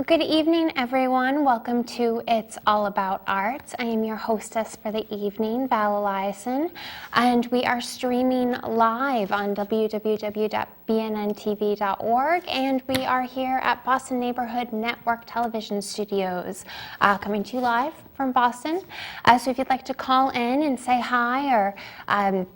Good evening, everyone. Welcome to It's All About Arts. I am your hostess for the evening, Eliason, and we are streaming live on www.BNN-TV.org, and we are here at Boston Neighborhood Network Television Studios, coming to you live from Boston. So if you'd like to call in and say hi or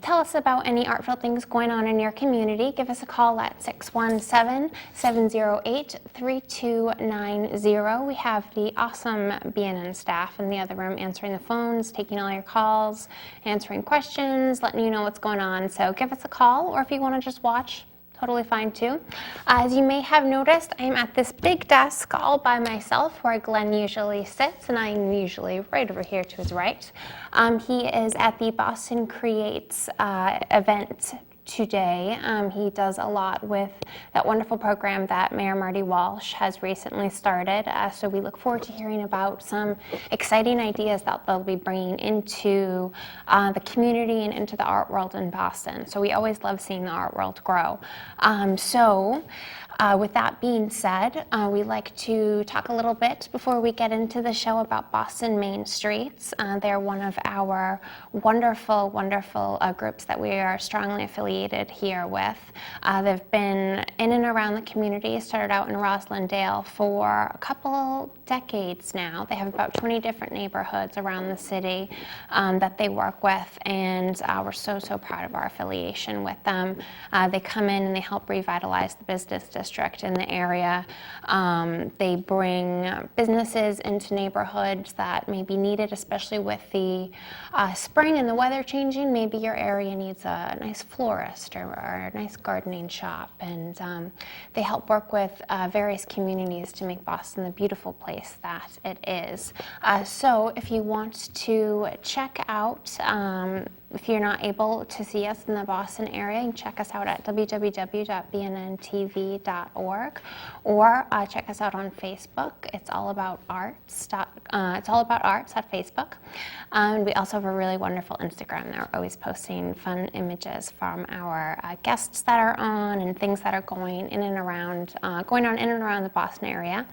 tell us about any art-filled things going on in your community, give us a call at 617-708-3290. We have the awesome BNN staff in the other room answering the phones, taking all your calls, answering questions, letting you know what's going on. So give us a call, or if you want to just watch, totally fine too. As you may have noticed, I am at this big desk all by myself where Glenn usually sits, and I'm usually right over here to his right. He is at the Boston Creates event today. He does a lot with that wonderful program that Mayor Marty Walsh has recently started. So we look forward to hearing about some exciting ideas that they'll be bringing into the community and into the art world in Boston. So we always love seeing the art world grow. With that being said, we like to talk a little bit before we get into the show about Boston Main Streets. They're one of our wonderful, wonderful groups that we are strongly affiliated here with. They've been in and around the community, started out in Roslindale for a couple decades now. They have about 20 different neighborhoods around the city that they work with, and we're so proud of our affiliation with them. They come in and they help revitalize the business district in the area. They bring businesses into neighborhoods that may be needed, especially with the spring and the weather changing. Maybe your area needs a nice florist or a nice gardening shop, and they help work with various communities to make Boston the beautiful place that it is. So if you want to check out, if you're not able to see us in the Boston area, you can check us out at www.bnntv.org, or check us out on Facebook. It's All About Arts. It's All About Arts at Facebook. And we also have a really wonderful Instagram. They're always posting fun images from our guests that are on and things that are going on in and around the Boston area.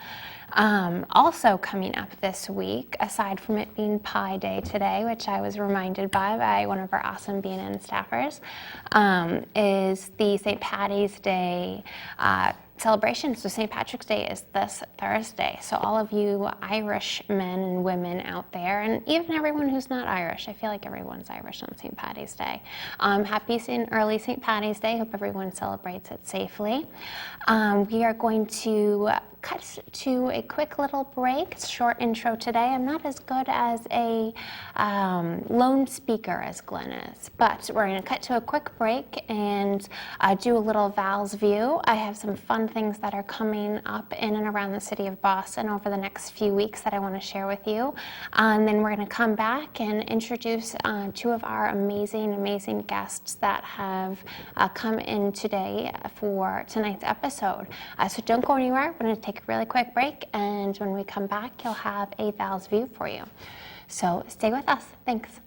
Also coming up this week, aside from it being Pi Day today, which I was reminded by one of our awesome BNN staffers, is the St. Patty's Day celebration. So St. Patrick's Day is this Thursday. So all of you Irish men and women out there, and even everyone who's not Irish, I feel like everyone's Irish on St. Patty's Day. Happy early St. Patty's Day. Hope everyone celebrates it safely. We are going to cut to a quick little break. It's a short intro today. I'm not as good as a lone speaker as Glenn is, but we're going to cut to a quick break and do a little Val's View. I have some fun things that are coming up in and around the city of Boston over the next few weeks that I want to share with you. And then we're going to come back and introduce two of our amazing guests that have come in today for tonight's episode. So don't go anywhere. We're going to take a really quick break, and when we come back, you'll have a Val's View for you. So stay with us. Thanks.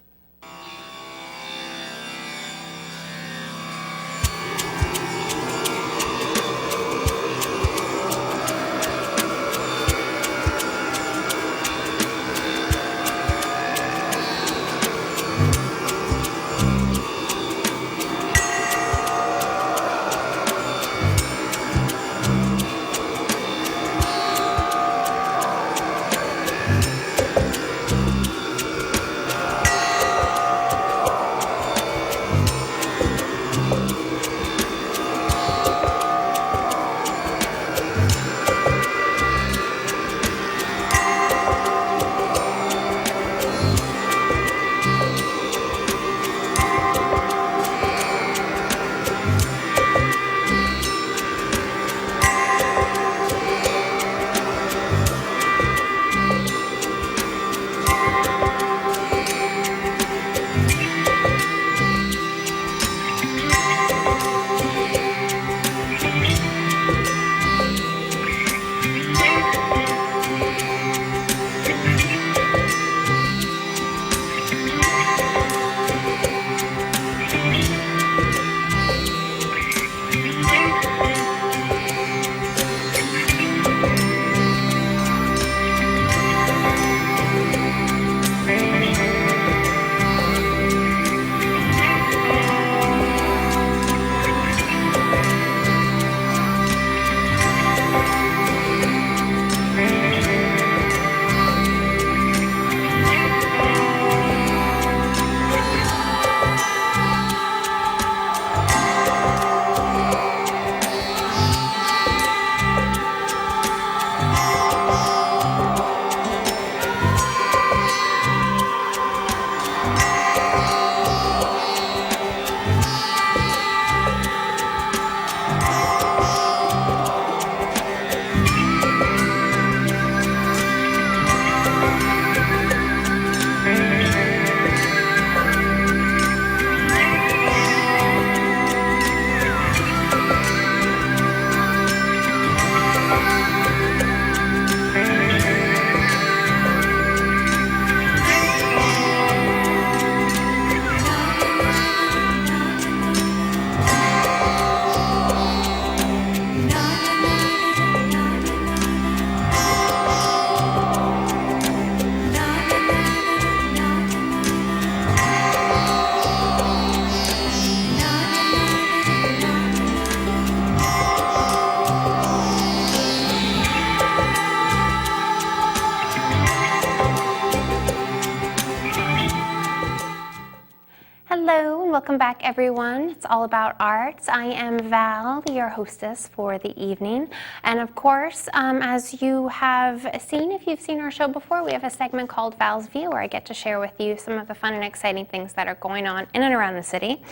and welcome back, everyone. It's all about arts. I am Val, your hostess for the evening. And of course, as you have seen, if you've seen our show before, we have a segment called Val's View, where I get to share with you some of the fun and exciting things that are going on in and around the city.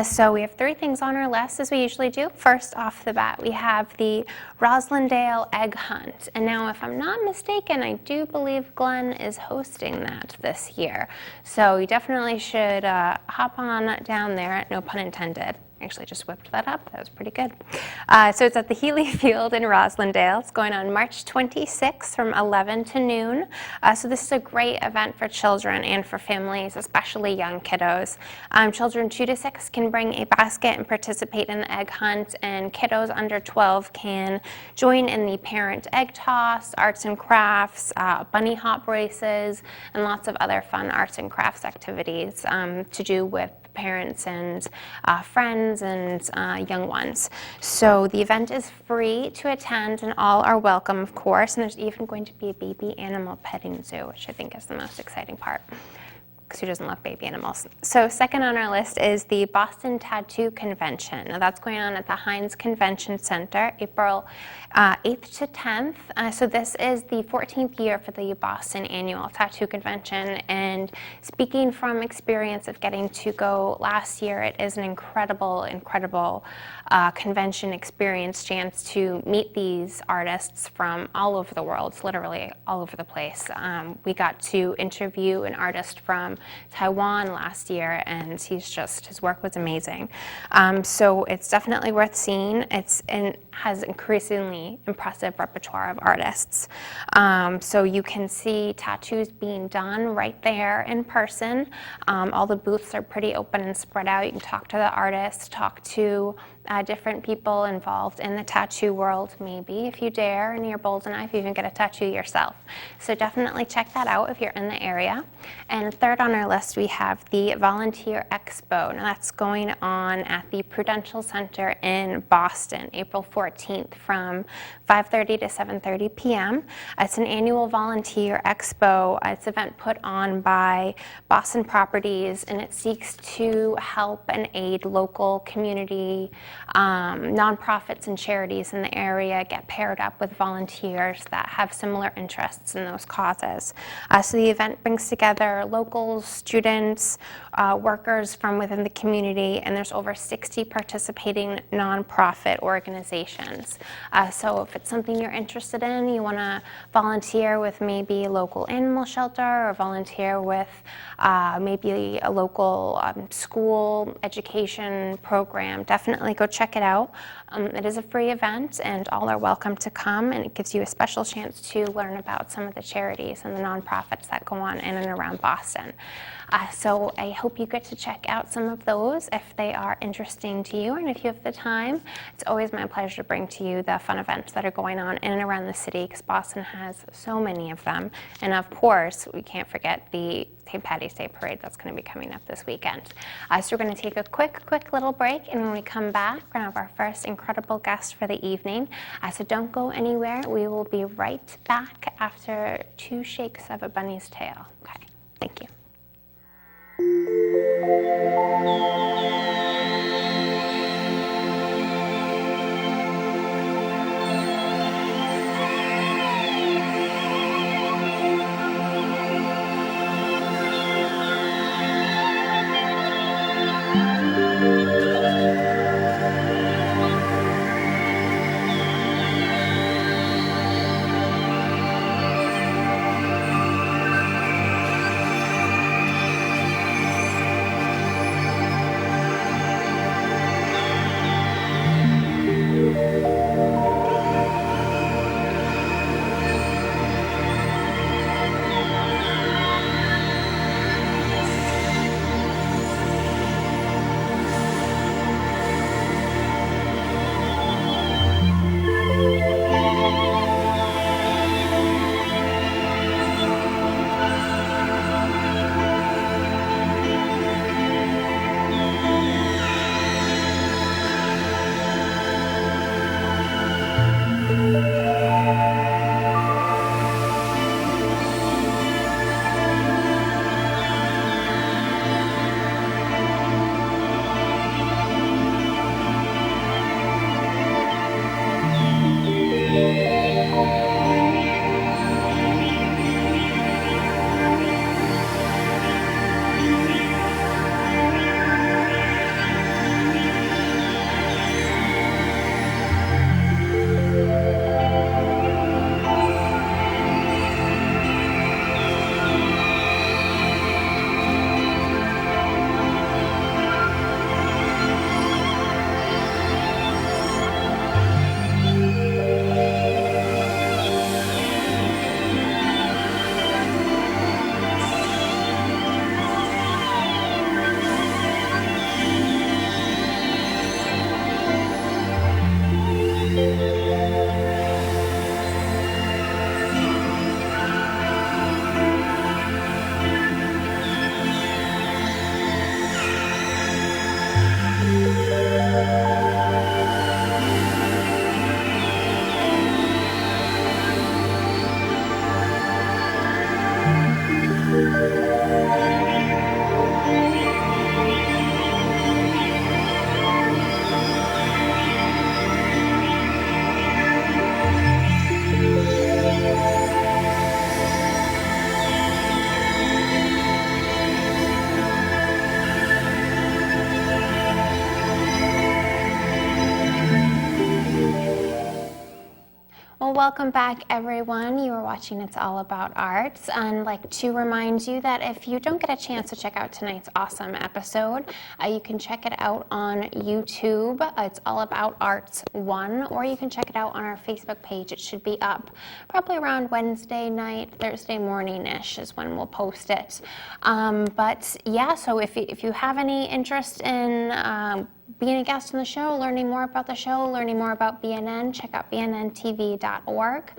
So we have 3 things on our list, as we usually do. First, off the bat, we have the Roslindale Egg Hunt. And now, if I'm not mistaken, I do believe Glenn is hosting that this year. So you definitely should hop on down there, no pun intended. Actually just whipped that up. That was pretty good. So it's at the Healy Field in Roslindale. It's going on March 26th from 11 to noon. So this is a great event for children and for families, especially young kiddos. Children 2 to 6 can bring a basket and participate in the egg hunt, and kiddos under 12 can join in the parent egg toss, arts and crafts, bunny hop races, and lots of other fun arts and crafts activities to do with parents and friends and young ones. So the event is free to attend, and all are welcome, of course, and there's even going to be a baby animal petting zoo, which I think is the most exciting part, because who doesn't love baby animals? So second on our list is the Boston Tattoo Convention. Now that's going on at the Heinz Convention Center, April 8th to 10th. So this is the 14th year for the Boston Annual Tattoo Convention, and speaking from experience of getting to go last year, it is an incredible convention experience, chance to meet these artists from all over the world, literally all over the place. We got to interview an artist from Taiwan last year, and his work was amazing. So it's definitely worth seeing. It has increasingly impressive repertoire of artists. So you can see tattoos being done right there in person. All the booths are pretty open and spread out. You can talk to the artists, talk to different people involved in the tattoo world, maybe, if you dare and you're bold enough, you can get a tattoo yourself. So definitely check that out if you're in the area. And third on our list, we have the Volunteer Expo. Now that's going on at the Prudential Center in Boston, April 14th from 5:30 to 7:30 p.m. It's an annual volunteer expo. It's an event put on by Boston Properties, and it seeks to help and aid local community nonprofits and charities in the area get paired up with volunteers that have similar interests in those causes. So the event brings together locals, students, workers from within the community, and there's over 60 participating nonprofit organizations. So if it's something you're interested in, you want to volunteer with maybe a local animal shelter or volunteer with maybe a local school education program, definitely go check it out. It is a free event, and all are welcome to come, and it gives you a special chance to learn about some of the charities and the nonprofits that go on in and around Boston. So I hope you get to check out some of those if they are interesting to you, and if you have the time. It's always my pleasure to bring to you the fun events that are going on in and around the city, because Boston has so many of them. And of course, we can't forget the St. Patty's Day Parade that's going to be coming up this weekend. So we're going to take a quick little break, and when we come back, we're going to have our first incredible guest for the evening. So don't go anywhere. We will be right back after 2 shakes of a bunny's tail. Okay, thank you. welcome back, everyone. You are watching It's All About Arts. And I'd like to remind you that if you don't get a chance to check out tonight's awesome episode, you can check it out on YouTube. It's All About Arts 1, or you can check it out on our Facebook page. It should be up probably around Wednesday night, Thursday morning-ish is when we'll post it. But yeah, so if you have any interest in being a guest on the show, learning more about the show, learning more about BNN, check out BNN-TV.org.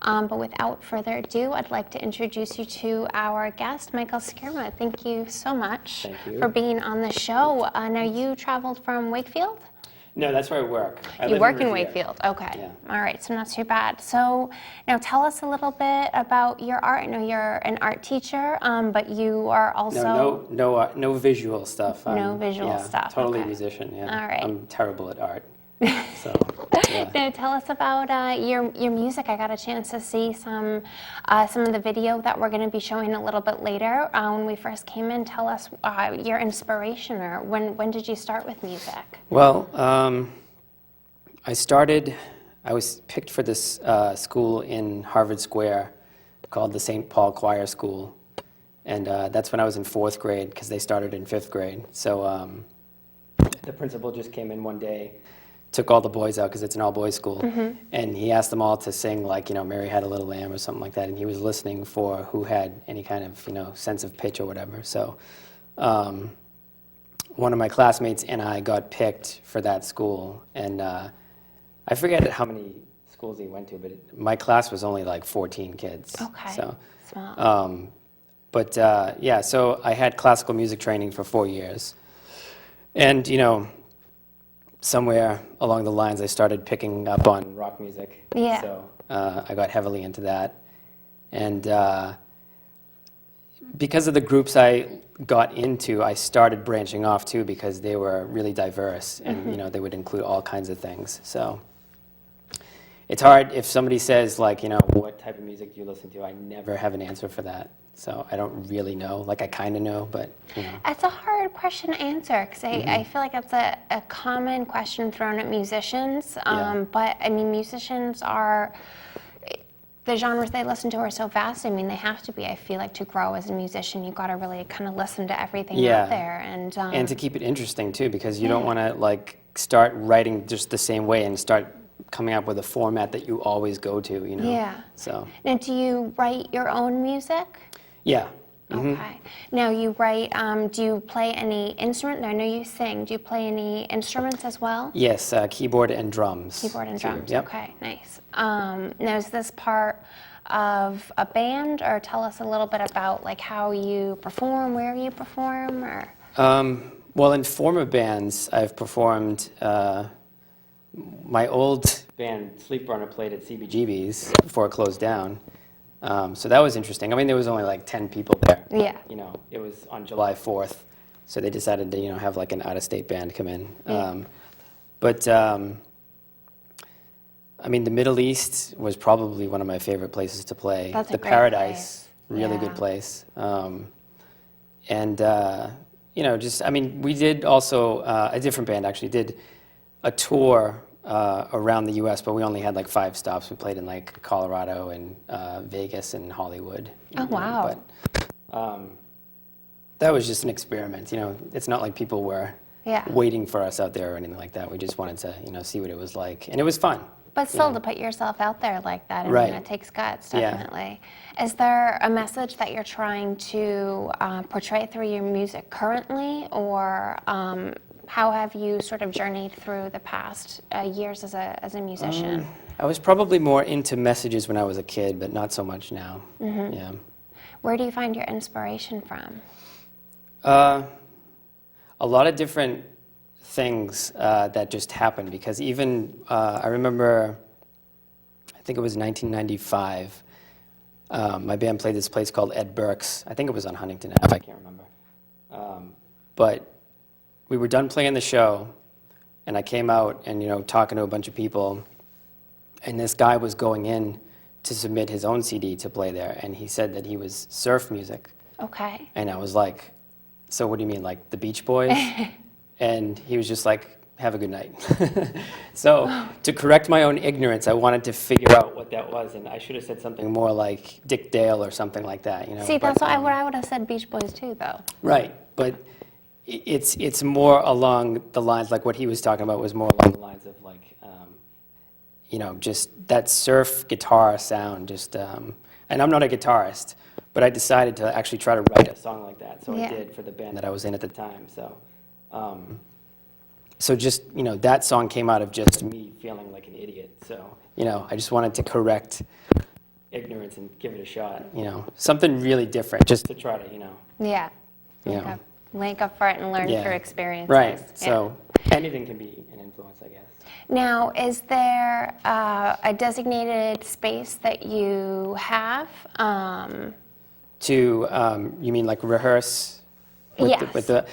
But without further ado, I'd like to introduce you to our guest, Michael Scrima. Thank you so much for being on the show. Now, you traveled from Wakefield? No, that's where I work. You work in Wakefield, okay. Yeah. All right, so not too bad. So now tell us a little bit about your art. I know you're an art teacher, but you are also... No visual stuff. No visual stuff, Totally okay. Musician, yeah. All right. I'm terrible at art, so, yeah. Now tell us about your music. I got a chance to see some of the video that we're going to be showing a little bit later. When we first came in, tell us your inspiration, or when did you start with music? Well, I was picked for this school in Harvard Square called the St. Paul Choir School, and that's when I was in 4th grade because they started in 5th grade. So the principal just came in one day, took all the boys out because it's an all-boys school, and he asked them all to sing, like, Mary Had a Little Lamb or something like that, and he was listening for who had any kind of, sense of pitch or whatever. So one of my classmates and I got picked for that school, and I forget how many schools he went to, but my class was only like 14 kids. Okay, so, small. But yeah, so I had classical music training for 4 years, and somewhere along the lines I started picking up on rock music. Yeah. So I got heavily into that, and because of the groups I got into, I started branching off too because they were really diverse, and they would include all kinds of things. So it's hard if somebody says, like, what type of music do you listen to? I never have an answer for that. So I don't really know. Like, I kind of know, but That's a hard question to answer because I feel like that's a common question thrown at musicians. But I mean, musicians are, the genres they listen to are so vast. I mean, they have to be. I feel like to grow as a musician, you've got to really kind of listen to everything out there, and to keep it interesting too, because you don't want to like start writing just the same way and start coming up with a format that you always go to. Yeah. So now, do you write your own music? Yeah. Okay. Now you write, do you play any instrument? I know you sing. Do you play any instruments as well? Yes, keyboard and drums. Keyboard and drums, Yep. Okay, nice. Now is this part of a band, or tell us a little bit about like how you perform, where you perform, or? Well, in former bands, I've performed, my old band, Sleeprunner, played at CBGB's before it closed down. So that was interesting. I mean, there was only like 10 people there. Yeah. It was on July 4th, so they decided to, have like an out-of-state band come in. But I mean, the Middle East was probably one of my favorite places to play. That's a great Paradise, place. really good place. And just, I mean, we did also, a different band actually did a tour around the U.S., but we only had like 5 stops. We played in like Colorado and Vegas and Hollywood. Oh, wow. But that was just an experiment. It's not like people were waiting for us out there or anything like that. We just wanted to, see what it was like, and it was fun. But still, to put yourself out there like that, I mean, it takes guts, definitely. Yeah. Is there a message that you're trying to portray through your music currently, or how have you sort of journeyed through the past years as a musician? I was probably more into messages when I was a kid, but not so much now. Yeah. Where do you find your inspiration from? A lot of different things that just happened, because even I remember, I think it was 1995, my band played this place called Ed Burke's. I think it was on Huntington Ave, I can't remember. But we were done playing the show, and I came out and, talking to a bunch of people, and this guy was going in to submit his own CD to play there, and he said that he was surf music. Okay. And I was like, so what do you mean, like the Beach Boys? And he was just like, have a good night. So to correct my own ignorance, I wanted to figure out what that was, and I should have said something more like Dick Dale or something like that, you know. See, but, that's what I would have said Beach Boys too, though. Right, but it's more along the lines, like what he was talking about was more along the lines of like, you know, just that surf guitar sound, just, and I'm not a guitarist, but I decided to actually try to write a song like that, so I did for the band that I was in at the time, so. So just, you know, that song came out of just me feeling like an idiot, so, you know, I just wanted to correct ignorance and give it a shot, you know, something really different, just to try to, you know. Yeah. You Okay. know. Link up for it and learn through experiences. Right, Yeah. so anything can be an influence, I guess. Now, is there a designated space that you have? You mean like rehearse? Yes.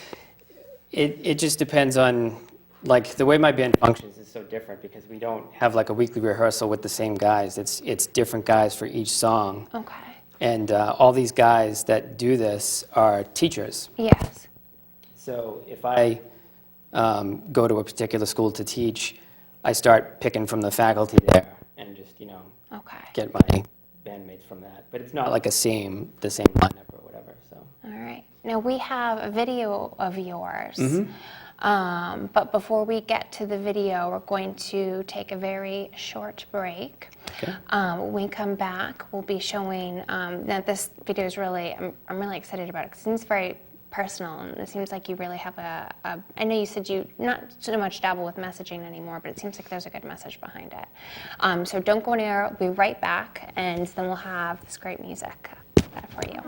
It just depends on, like, the way my band functions is so different because we don't have like a weekly rehearsal with the same guys. It's different guys for each song. Okay. And all these guys that do this are teachers. Yes. So if I go to a particular school to teach, I start picking from the faculty there and just, you know, get my bandmates from that. But it's not like the same lineup or whatever. So. All right. Now we have a video of yours. Mm-hmm. But before we get to the video, we're going to take a very short break. Okay. When we come back, we'll be showing, now this video is really, I'm really excited about it because it seems very personal and it seems like you really have I know you said you not so much dabble with messaging anymore, but it seems like there's a good message behind it. So don't go anywhere, we'll be right back and then we'll have this great music for you.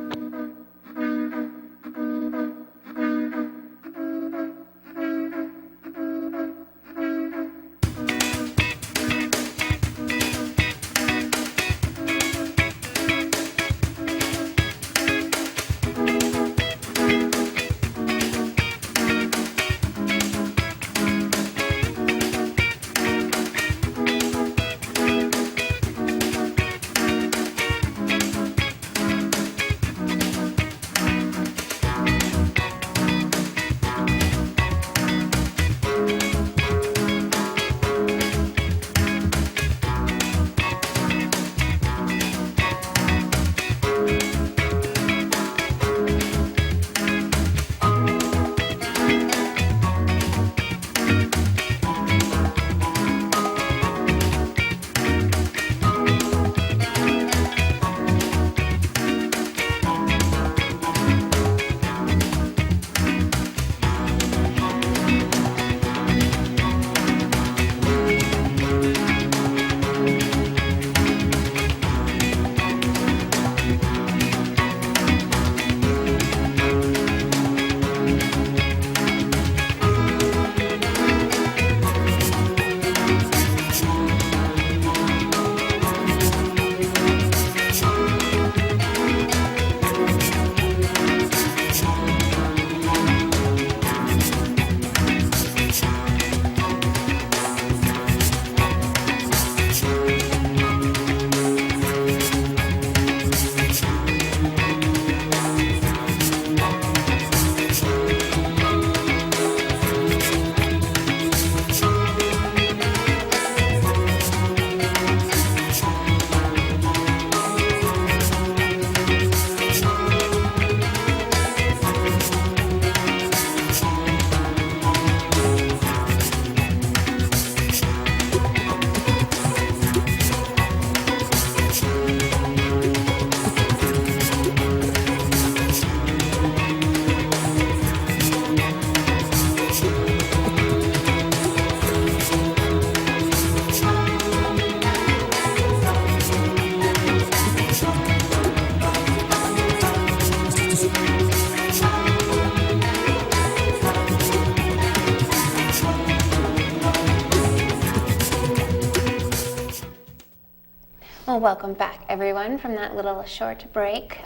Well, welcome back, everyone, from that little short break.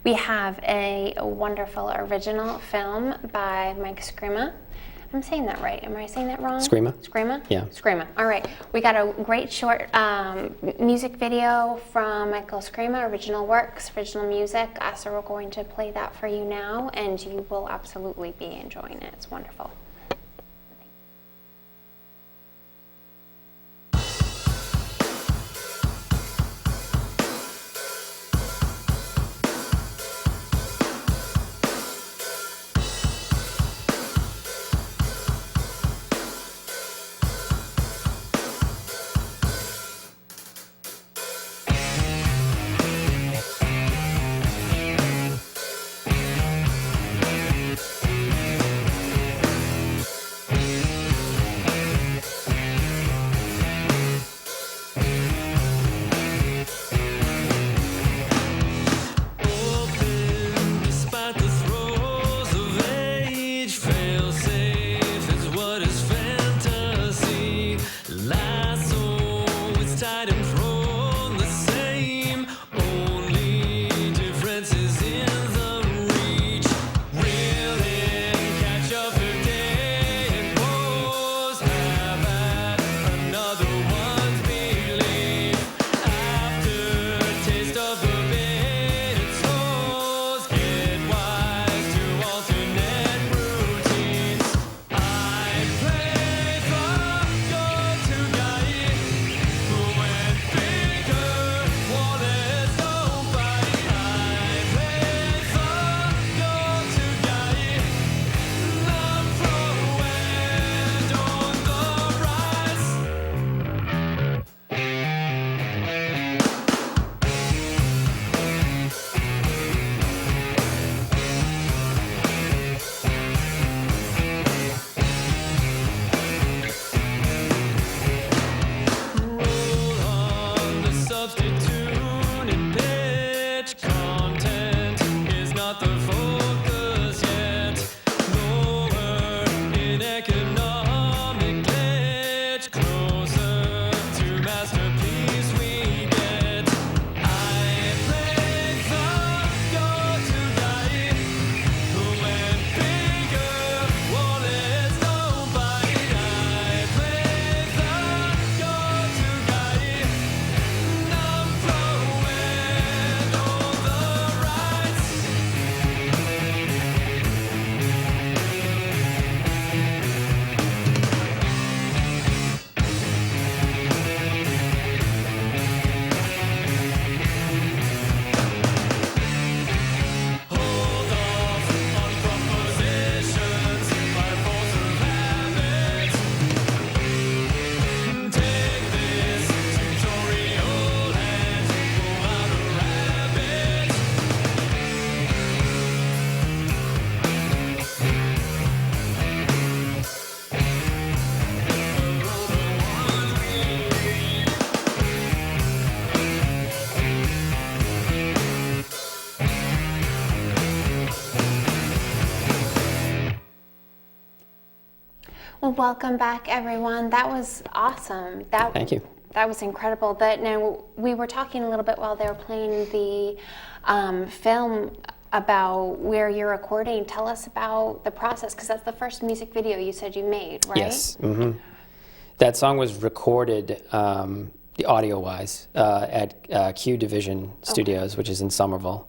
We have a wonderful original film by Mike Scrima. I'm saying that right. Am I saying that wrong? Scrima. Scrima? Yeah. Scrima. All right. We got a great short music video from Michael Scrima, original works, original music. So we're going to play that for you now, and you will absolutely be enjoying it. It's wonderful. Well, welcome back, everyone. That was awesome. Thank you. That was incredible. Now, we were talking a little bit while they were playing the film about where you're recording. Tell us about the process, because that's the first music video you said you made, right? Yes. Mm-hmm. That song was recorded, the audio-wise, at Q Division Studios, which is in Somerville.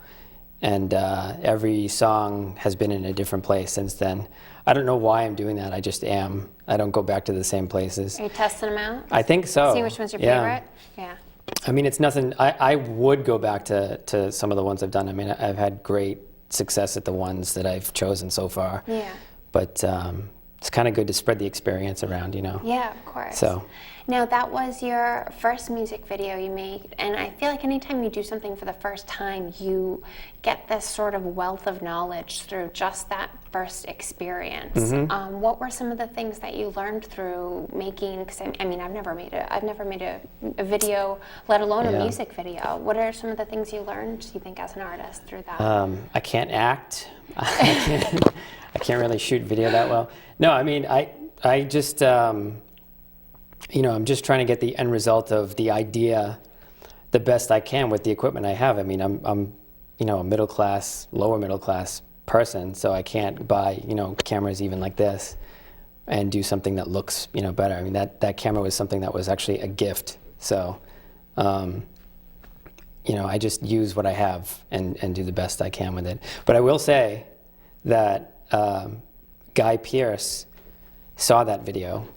And every song has been in a different place since then. I don't know why I'm doing that. I just am. I don't go back to the same places. Are you testing them out? I think so. See which one's your favorite? Yeah. I mean, it's nothing. I would go back to some of the ones I've done. I mean, I've had great success at the ones that I've chosen so far. Yeah. But it's kind of good to spread the experience around, you know? Yeah, of course. So. Now, that was your first music video you made, and I feel like anytime you do something for the first time, you get this sort of wealth of knowledge through just that first experience. Mm-hmm. What were some of the things that you learned through making? Because I mean, I've never made a video, let alone a music video. What are some of the things you learned, you think, as an artist through that? I can't act. I can't really shoot video that well. No, I mean, I just. You know, I'm just trying to get the end result of the idea the best I can with the equipment I have. I mean, I'm you know, a middle class, lower middle class person, so I can't buy, you know, cameras even like this and do something that looks, you know, better. I mean, that camera was something that was actually a gift. So, you know, I just use what I have and do the best I can with it. But I will say that Guy Pearce saw that video.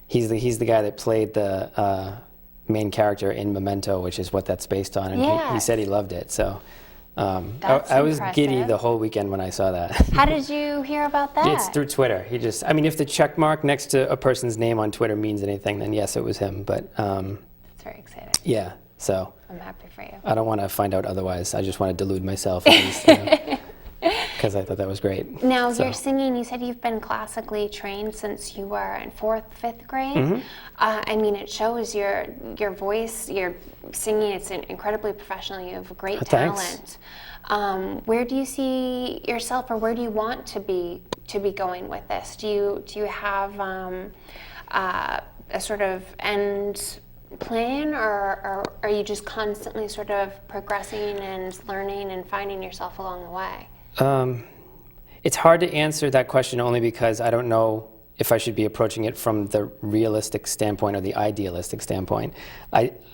He's the guy that played the main character in Memento, which is what that's based on, and he said he loved it. So I was giddy the whole weekend when I saw that. How did you hear about that? It's through Twitter. I mean, if the check mark next to a person's name on Twitter means anything, then yes, it was him. But that's very exciting. Yeah, so I'm happy for you. I don't want to find out otherwise. I just want to delude myself, at least, you know, because I thought that was great. Now, you're singing, you said you've been classically trained since you were in 4th, 5th grade. Mm-hmm. I mean, it shows your voice, your singing, it's incredibly professional. You have great talent. Thanks. Where do you see yourself, or where do you want to be going with this? Do you have a sort of end plan, or are you just constantly sort of progressing and learning and finding yourself along the way? It's hard to answer that question only because I don't know if I should be approaching it from the realistic standpoint or the idealistic standpoint.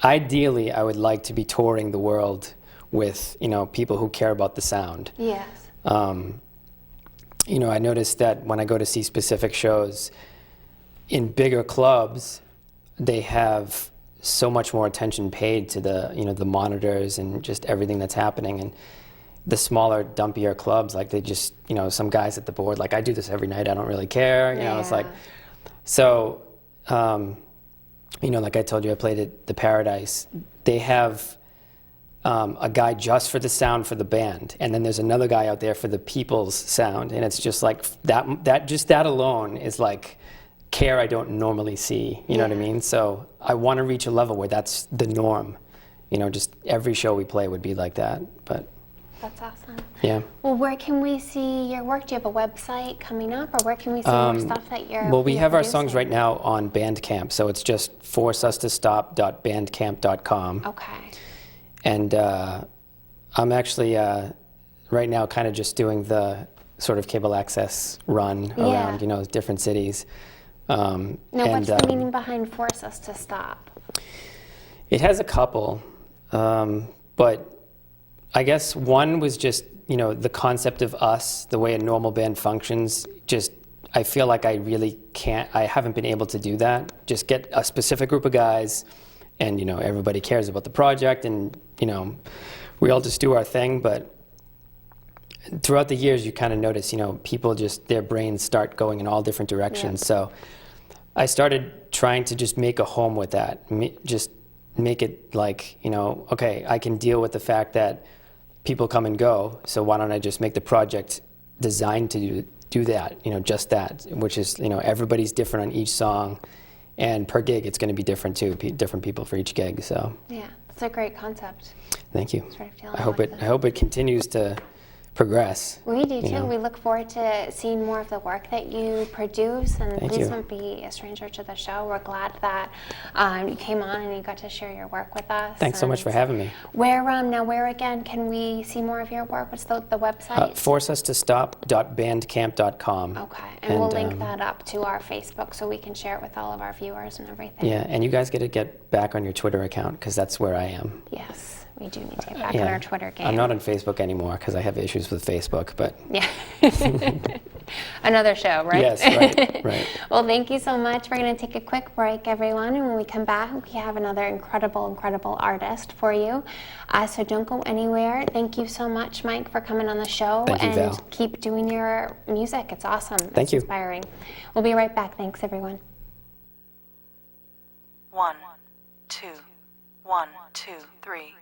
Ideally, I would like to be touring the world with, you know, people who care about the sound. Yes. You know, I noticed that when I go to see specific shows in bigger clubs, they have so much more attention paid to the, you know, the monitors and just everything that's happening. And the smaller, dumpier clubs, like they just, you know, some guys at the board, like, I do this every night, I don't really care, you know, it's like, so, you know, like I told you, I played at the Paradise. They have a guy just for the sound for the band, and then there's another guy out there for the people's sound, and it's just like, that alone is like care I don't normally see, you know what I mean? So I want to reach a level where that's the norm, you know, just every show we play would be like that, but. That's awesome. Yeah. Well, where can we see your work? Do you have a website coming up, or where can we see more stuff that you're Well, we have producing? our songs right now on Bandcamp, so it's just forceustostop.bandcamp.com. Okay. And I'm actually right now kind of just doing the sort of cable access run around, you know, different cities. Now, what's the meaning behind Force Us to Stop? It has a couple, but I guess one was just, you know, the concept of us, the way a normal band functions, just, I feel like I haven't been able to do that. Just get a specific group of guys and, you know, everybody cares about the project and, you know, we all just do our thing. But throughout the years, you kind of notice, you know, people just, their brains start going in all different directions. So I started trying to just make a home with that, just make it like, you know, okay, I can deal with the fact that people come and go, so why don't I just make the project designed to do that, you know, just that, which is, you know, everybody's different on each song, and per gig it's going to be different too, different people for each gig, so. Yeah, it's a great concept. Thank you. I hope it continues to progress. We do you too. know. We look forward to seeing more of the work that you produce, and Thank please you. don't be a stranger to the show. We're glad that you came on and you got to share your work with us. Thanks so much for having me. Where again can we see more of your work? What's the website? ForceUsToStop.bandcamp.com. Okay, and we'll link that up to our Facebook so we can share it with all of our viewers and everything. Yeah, and you guys got to get back on your Twitter account because that's where I am. Yes. We do need to get back on our Twitter game. I'm not on Facebook anymore because I have issues with Facebook, but... Yeah. Another show, right? Yes, right. Well, thank you so much. We're going to take a quick break, everyone, and when we come back, we have another incredible artist for you. So don't go anywhere. Thank you so much, Mike, for coming on the show. Thank you, and Val. keep doing your music. It's awesome. Thank you. It's inspiring. We'll be right back. Thanks, everyone. 1, 2, 1, 2, 3.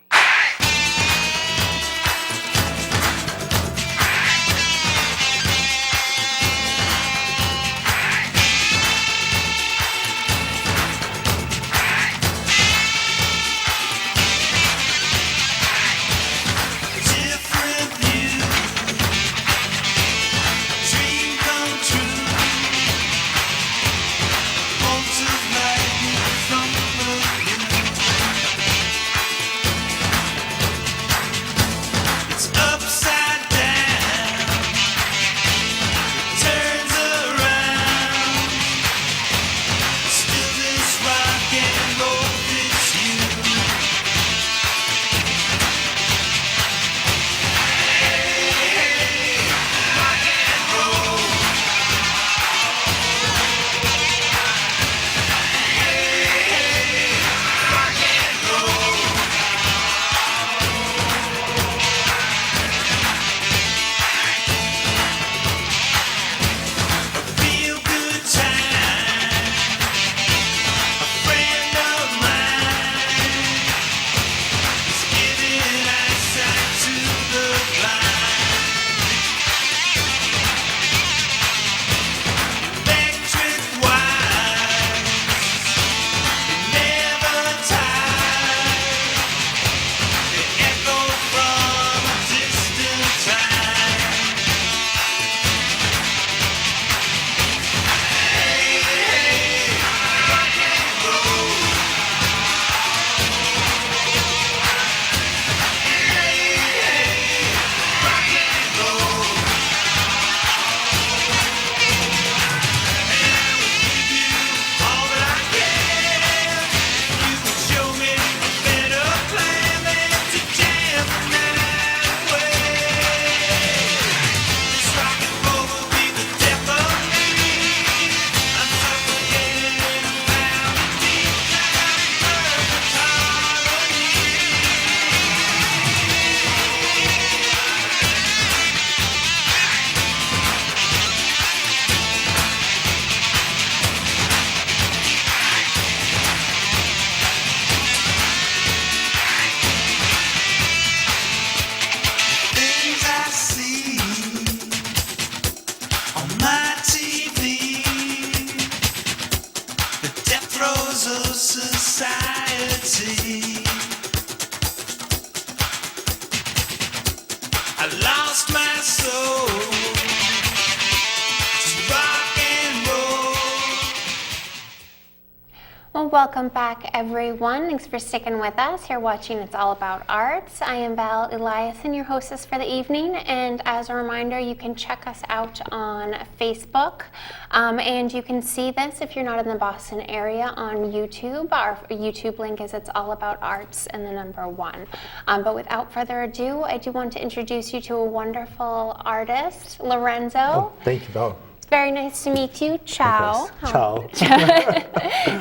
Well, welcome back, everyone. Thanks for sticking with us. You're watching It's All About Arts. I am Val Eliason, your hostess for the evening. And as a reminder, you can check us out on Facebook. And you can see this if you're not in the Boston area on YouTube. Our YouTube link is It's All About Arts and the number 1. But without further ado, I do want to introduce you to a wonderful artist, Lorenzo. Oh, thank you, Val. Very nice to meet you. Ciao. Ciao.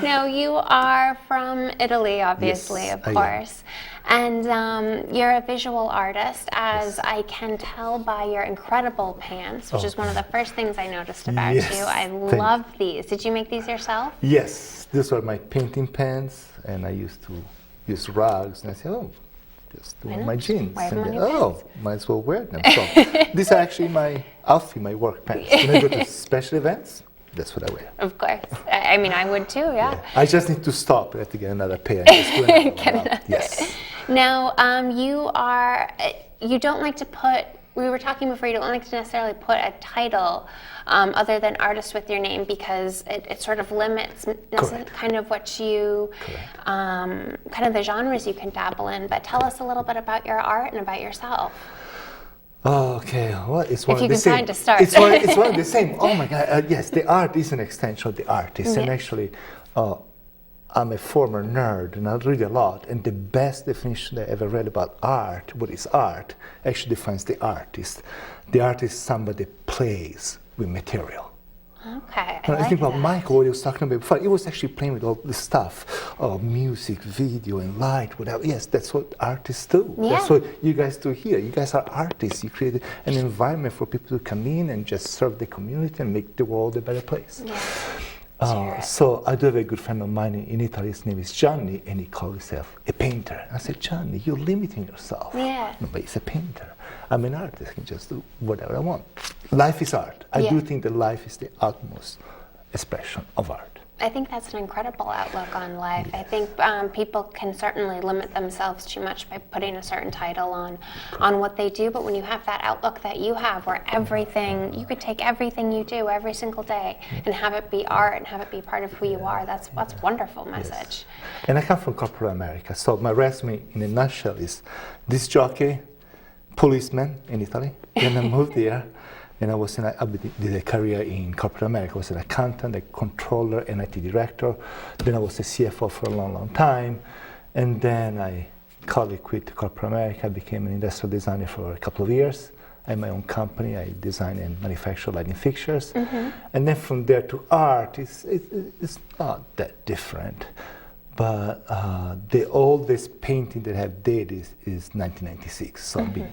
Now, you are from Italy, obviously, Yes, of I am. course. And you're a visual artist, as I can tell by your incredible pants, which is one of the first things I noticed about Yes, you. I thank love these. Did you make these yourself? Yes, these were my painting pens, and I used to use rugs, and I said, oh, just do Why not? my jeans. Why have And them on then, your pants? might as well wear them. So these are actually my outfit, my work pants. When I go to special events, that's what I wear. Of course. I mean, I would too, yeah. I just need to stop. I have to get another pair. And just do another one out. Yes. Now, you don't like to put we were talking before, you don't like to necessarily put a title other than artist with your name because it sort of limits kind of what you, kind of the genres you can dabble in. But tell us a little bit about your art and about yourself. Okay, well, it's one If of you the can same. find a start. It's one of the same. Oh my God! Yes, the art is an extension of the artist, and actually, I'm a former nerd, and I read a lot. And the best definition I ever read about art, what is art, actually defines the artist. The artist is somebody that plays with material. Okay, And I think about that. Michael, what he was talking about before. He was actually playing with all this stuff, music, video, and light, whatever. Yes, that's what artists do. Yeah. That's what you guys do here. You guys are artists. You created an environment for people to come in and just serve the community and make the world a better place. Yeah. So I do have a good friend of mine in Italy. His name is Gianni, and he calls himself a painter. I said, Gianni, you're limiting yourself. Yeah. No, but he's a painter. I'm an artist. I can just do whatever I want. Life is art. I do think that life is the utmost expression of art. I think that's an incredible outlook on life. I think people can certainly limit themselves too much by putting a certain title on what they do, but when you have that outlook that you have where everything, you could take everything you do every single day and have it be art and have it be part of who you are, that's a wonderful message. Yes. And I come from corporate America, so my resume in a nutshell is disc jockey, policeman in Italy, then I moved there. And I did a career in corporate America. I was an accountant, a controller, an IT director. Then I was a CFO for a long, long time. And then I quit corporate America. I became an industrial designer for a couple of years. I had my own company. I design and manufacture lighting fixtures. And then from there to art, it's not that different. But the oldest painting that I have did is 1996. So I've been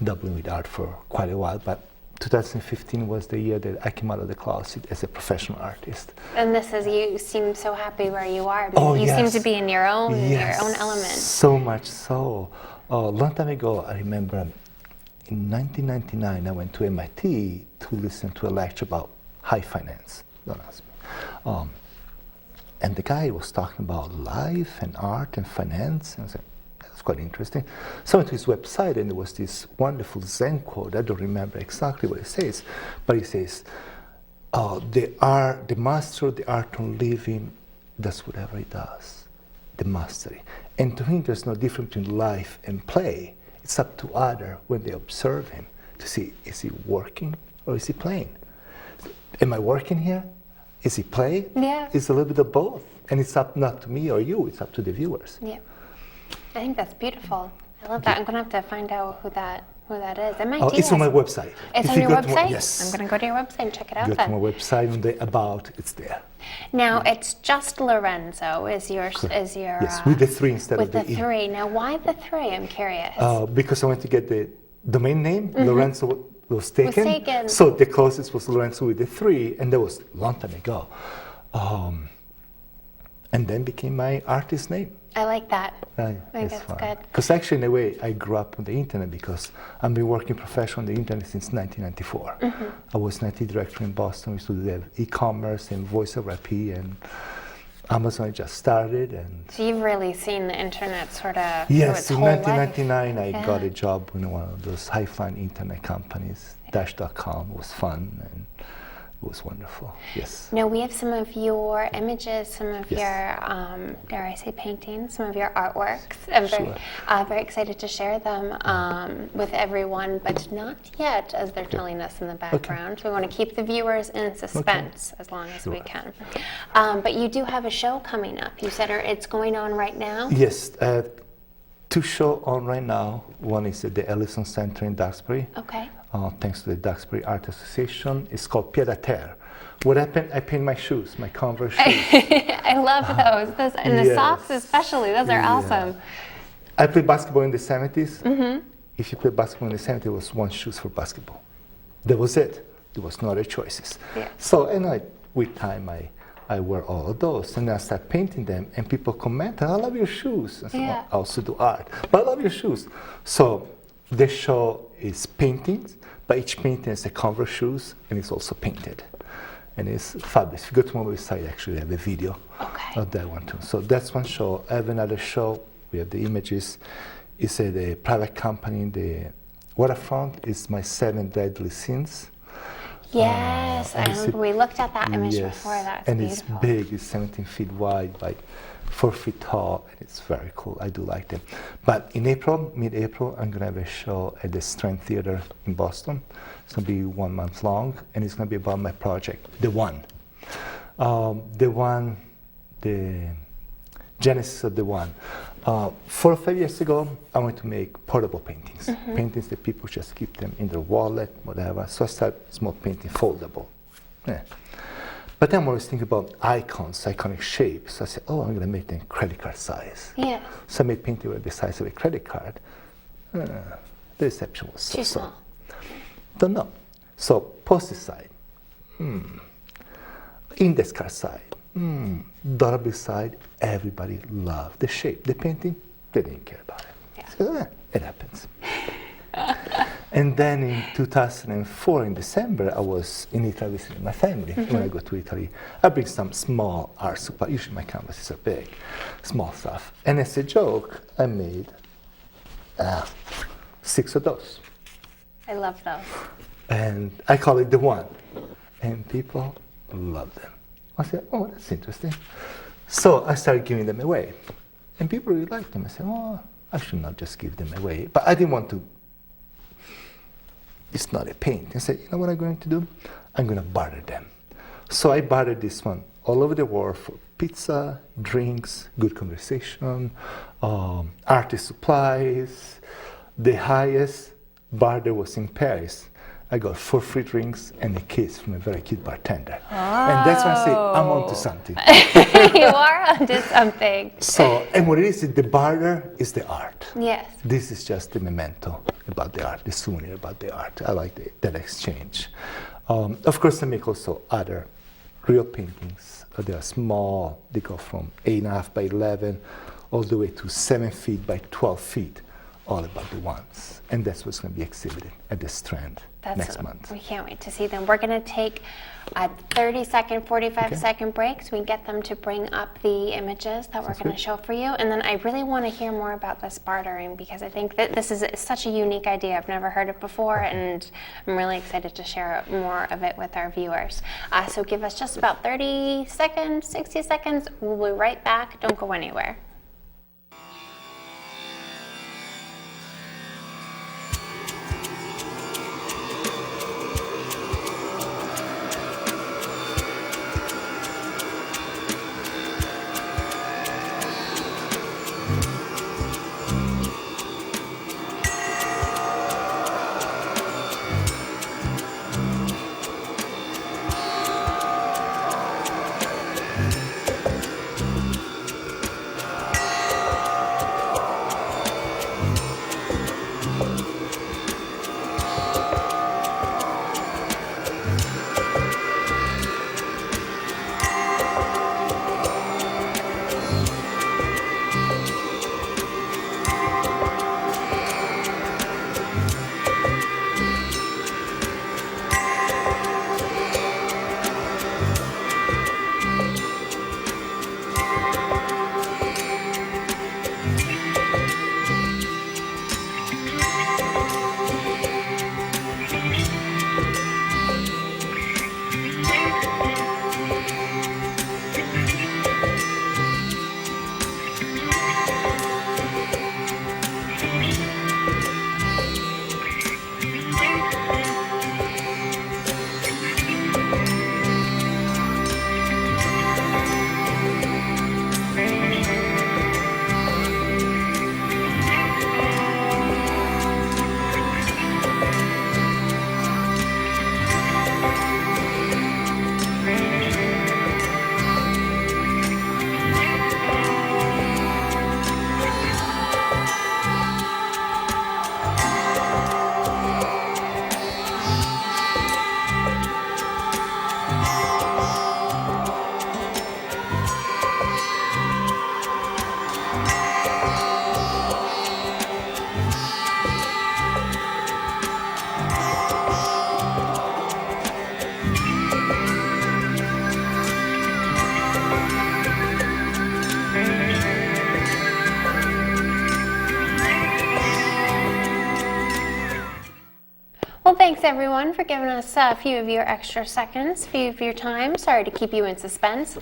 dabbling with art for quite a while. But 2015 was the year that I came out of the closet as a professional artist. And this is, you seem so happy where you are. I mean, you seem to be in your own element. So much so. A long time ago, I remember in 1999, I went to MIT to listen to a lecture about high finance. Don't ask me. And the guy was talking about life and art and finance. And I said, that's quite interesting. So I went to his website, and there was this wonderful Zen quote. I don't remember exactly what it says, but it says, the master of the art of living does whatever he does, the mastery. And to him, there's no difference between life and play. It's up to others when they observe him to see, is he working or is he playing? Am I working here? Is he playing? Yeah. It's a little bit of both. And it's up not to me or you, it's up to the viewers. Yeah. I think that's beautiful. I love that. I'm going to have to find out who that is. MIT It's on my website. It's If on you your go to website? yes. I'm going to go to your website and check it out Go to then. my website, on the About, it's there. Now, it's just Lorenzo is your Yes, with the 3 instead with of the the E. 3. Now, why the 3? I'm curious. Because I went to get the domain name, Lorenzo was taken. taken. So the closest was Lorenzo with the 3, and that was a long time ago. And then became my artist name. I like that. I think It's that's good. Because actually, in a way, I grew up on the internet because I've been working professionally on the internet since 1994. I was an IT director in Boston. We used to do e-commerce and voice over IP, and Amazon just started. And So you've really seen the internet sort of yes, through in its whole 1999, life. I got a job in one of those high-flying internet companies. Dash.com was fun, and it was wonderful. Yes. Now, we have some of your images, some of Yes. your, dare I say, paintings, some of your artworks. I'm very excited to share them with everyone, but not yet, as they're telling us in the background. We want to keep the viewers in suspense as long as we can. But you do have a show coming up. You said it's going on right now? Yes. 2 shows on right now. One is at the Eliason Center in Duxbury. Okay. Thanks to the Duxbury Art Association. It's called Pied à Terre. What happened? I paint my shoes, my Converse shoes. I love those. And the Yes. socks especially. Those are awesome. I played basketball in the 70s. If you played basketball in the 70s, it was 1 shoes for basketball. That was it. There was no other choices. Yeah. So, and with time, I wear all of those, and I start painting them, and people comment, I love your shoes. I said, well, I also do art, but I love your shoes. So the show is paintings, but each painting is a Converse shoes, and it's also painted. And it's fabulous. If you go to my website, actually, I have a video of that one too. So that's one show. I have another show. We have the images. It's a private company, the waterfront is my 7 deadly sins. Yes, I and it's remember we looked at that image Yes, before. That's and beautiful. it's big. It's 17 feet wide by 4 feet tall, and it's very cool. I do like them. But in April, mid-April, I'm gonna have a show at the Strand Theater in Boston. It's gonna be 1 month long, and it's gonna be about my project, The One. The genesis of The One. 4 or 5 years ago, I wanted to make portable paintings. Paintings that people just keep them in their wallet, whatever. So I started small painting, foldable. Yeah. But then I was thinking about icons, iconic shapes. I said, oh, I'm gonna make them credit card size. Yeah, So I made painting with the size of a credit card. The reception was too so-so. small. Don't know. So post-it side, index card side, durable side, everybody loved the shape. The painting, they didn't care about it. Yeah. So, it happens. And then in 2004, in December, I was in Italy visiting my family. When I go to Italy, I bring some small art supply. Usually my canvases are big, small stuff. And as a joke, I made 6 of those. I love those. And I call it The One. And people love them. I said, oh, that's interesting. So I started giving them away. And people really liked them. I said, oh, I should not just give them away. But I didn't want to. It's not a paint. I said, you know what I'm going to do? I'm going to barter them. So I bartered this one all over the world for pizza, drinks, good conversation, artist supplies. The highest barter was in Paris. I got 4 free drinks and a kiss from a very cute bartender. And that's when I say, I'm onto something. You are onto something. So, and what it is the barter is the art. Yes. This is just the memento about the art, the souvenir about the art. I like that exchange. Of course, I make also other real paintings. They are small. They go from 8.5 by 11 all the way to 7 feet by 12 feet, all about the ones. And that's what's going to be exhibited at the Strand next month. We can't wait to see them. We're going to take a 30-second, 45-second break so we can get them to bring up the images that we're going to show for you. And then I really want to hear more about this bartering because I think that this is such a unique idea. I've never heard it before, and I'm really excited to share more of it with our viewers. So give us just about 30 seconds, 60 seconds. We'll be right back. Don't go anywhere. thanks everyone for giving us a few of your extra seconds, a few of your time. Sorry to keep you in suspense.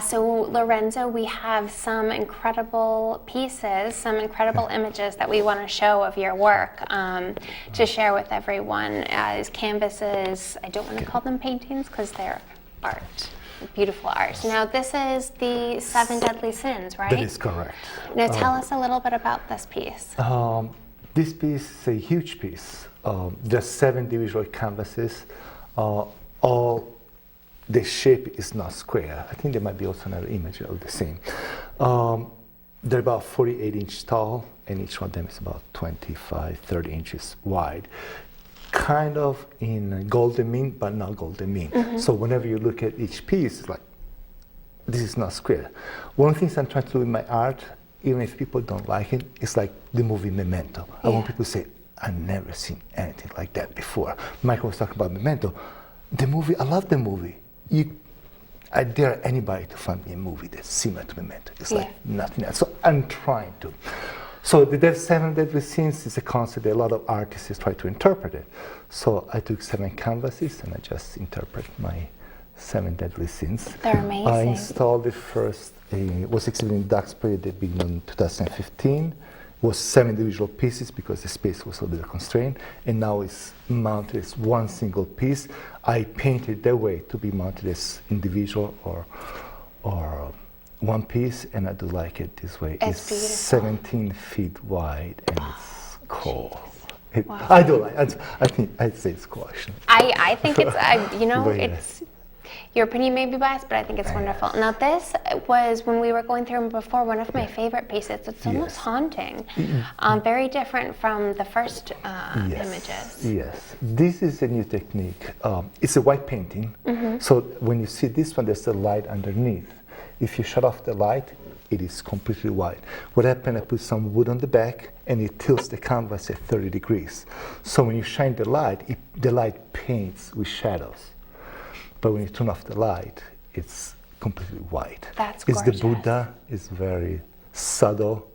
So Lorenzo, we have some incredible pieces, some incredible images that we want to show of your work to share with everyone as canvases. I don't want to call them paintings because they're art, beautiful art. Now this is the 7 Deadly Sins, right? That is correct. Now tell us a little bit about this piece. This piece is a huge piece. There's 7 individual canvases. All the shape is not square. I think there might be also another image of the same. They're about 48 inches tall, and each one of them is about 25, 30 inches wide. Kind of in golden mean, but not golden mean. So whenever you look at each piece, it's like, this is not square. One of the things I'm trying to do in my art, even if people don't like it, it's like the movie Memento. I want people to say, I've never seen anything like that before. Michael was talking about Memento. The movie, I love the movie. I dare anybody to find me a movie that's similar to Memento. It's like nothing else. So I'm trying to. So the 7 Deadly Sins is a concept that a lot of artists try to interpret it. So I took 7 canvases and I just interpret my 7 Deadly Sins. They're amazing. I installed the first, was exhibited in Duxbury at the beginning of 2015. It was 7 individual pieces because the space was a little bit constrained, and now it's mounted as one single piece. I painted that way to be mounted as individual or one piece, and I do like it this way. It's beautiful. 17 feet wide, and it's cool. Wow. I do like it. I think I'd say it's cool, actually. I think it's, But yeah. it's, your opinion may be biased, but I think it's wonderful. Now this was, when we were going through them before, one of my favorite pieces. It's almost haunting. Very different from the first images. Yes, this is a new technique. It's a white painting. So when you see this one, there's a light underneath. If you shut off the light, it is completely white. What happened, I put some wood on the back and it tilts the canvas at 30 degrees. So when you shine the light paints with shadows. But when you turn off the light, it's completely white. That's gorgeous. gorgeous. The Buddha is very subtle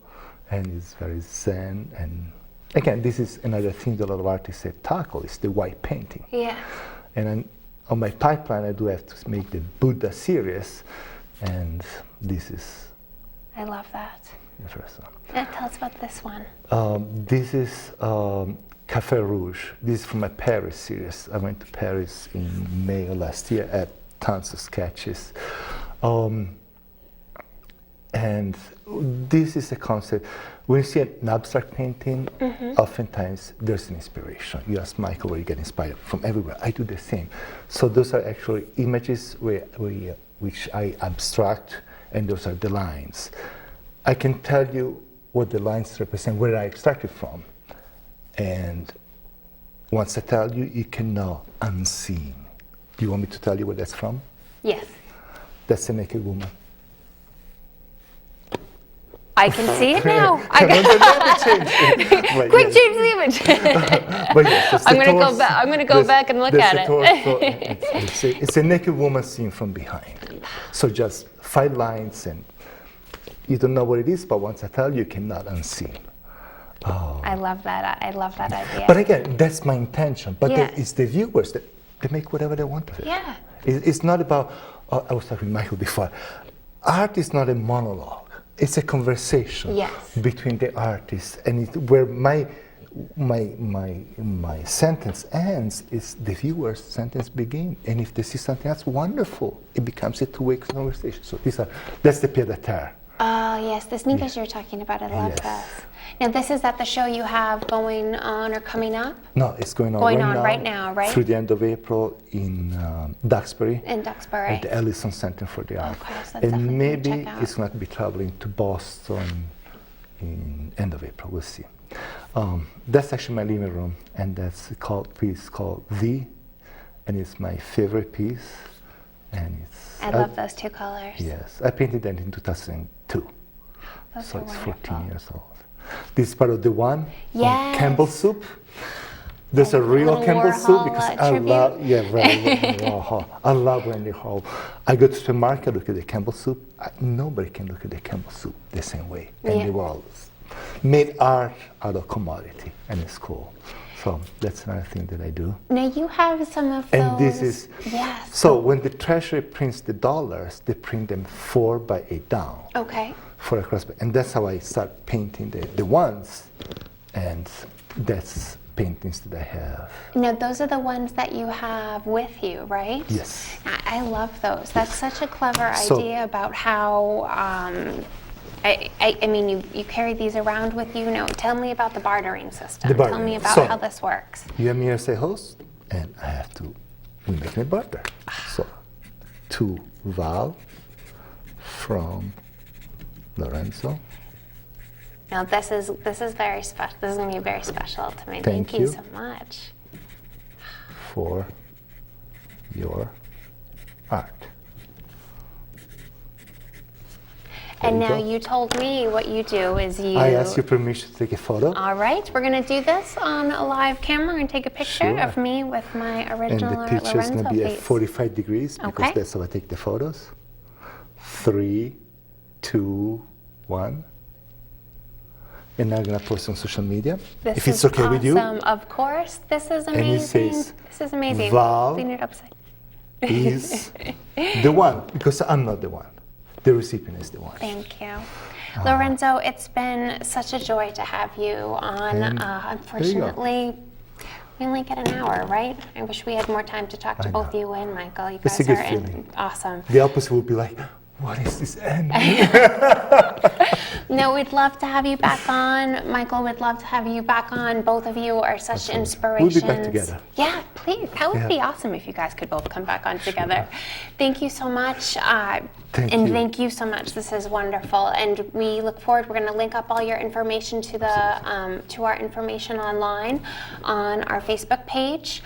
and it's very zen. And again, this is another thing that a lot of artists say tackle, is the white painting. Yeah. And on my pipeline, I do have to make the Buddha series, and this is I love that. the first one. And tell us about this one. This is Café Rouge. This is from my Paris series. I went to Paris in May of last year. I had tons of sketches. And this is a concept. When you see an abstract painting, oftentimes there's an inspiration. You ask Michael where you get inspired from everywhere. I do the same. So those are actually images which I abstract, and those are the lines. I can tell you what the lines represent, where I extracted from. And once I tell you, you can know unseen. Do you want me to tell you where that's from? Yes. That's a naked woman. I can see it now. Quick, change the image. But yes, I'm going to go back and look at it. It's a naked woman seen from behind. So just 5 lines, and you don't know what it is, but once I tell you, you cannot unsee. Oh. I love that. I love that idea. But again, that's my intention. But Yeah. it's the viewers that they make whatever they want of it. Yeah. It's not about, I was talking to Michael before, art is not a monologue. It's a conversation between the artists, and where my sentence ends is the viewer's sentence begins. And if they see something else wonderful, it becomes a two-way conversation. So that's the pied-à-terre. Yes, the sneakers you're talking about, I love that. Now this is at the show you have going on or coming up? No, it's going on right now, through the end of April in Duxbury. In Duxbury. At the Eliason Center for the Art. Okay, so and maybe check out. it's going to be traveling to Boston in end of April. We'll see. That's actually my living room, and that's a piece called The, and it's my favorite piece. And it's I love those 2 colors. Yes, I painted that in 2002. Those So are it's wonderful. 14 years old. This is part of the one Yes. on Campbell soup. There's a real little Campbell soup Warhol, because I tribute. love, Warhol. I love Wendy Hall. I go to the market, look at the Campbell soup. Nobody can look at the Campbell soup the same way. And they were all made art out of commodity, and it's cool. So that's another thing that I do. Now you have some of those. And this is, yes. so when the Treasury prints the dollars, they print them 4 by 8 down Okay. for across. And that's how I start painting the ones. And that's paintings that I have. Now those are the ones that you have with you, right? Yes. I love those. That's such a clever So- idea about how. I mean, you carry these around with you. Now, tell me about the bartering system. The Tell bartering. me about So- how this works. You have me as a host, and I have to, we make a barter. So, to Val from Lorenzo. Now, this is very special. This is going to be very special to me. Thank you you. so much. For your art. And There now you go. you told me what you do is you. I ask your permission to take a photo. All right, we're going to do this on a live camera and take a picture Sure. of me with my And original the picture is Lorenzo going to be at face. 45 degrees because Okay. that's how I take the photos. 3, 2, 1. And I'm going to post on social media. This if it's is okay awesome. with you. Of course, this is And amazing. it says, this is amazing. Val Clean it upside. Is the one, because I'm not the one. The recipient is the one. Thank you. Lorenzo, it's been such a joy to have you on. And Unfortunately, we only get an hour, right? I wish we had more time to talk to I both know. you and Michael. You It's guys a good are feeling. awesome. The opposite would be like, what is this end? No, we'd love to have you back on. Michael, we'd love to have you back on. Both of you are such Absolutely. inspirations. We'll be back together. Yeah, please. That would Yeah. be awesome if you guys could both come back on together. Thank you so much. Thank and you. thank you so much. This is wonderful. And we look forward. We're going to link up all your information to the to our information online on our Facebook page.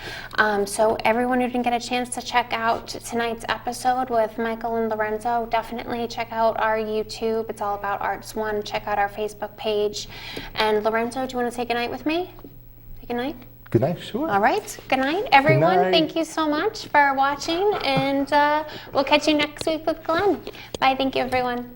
So everyone who didn't get a chance to check out tonight's episode with Michael and Lorenzo, definitely check out our YouTube. It's all about Arts One. Check out our Facebook page. And Lorenzo, do you want to say goodnight with me? Say goodnight. Good night, sure. All right. Good night, everyone. night. Thank you so much for watching, and we'll catch you next week with Glenn. Bye. Thank you, everyone.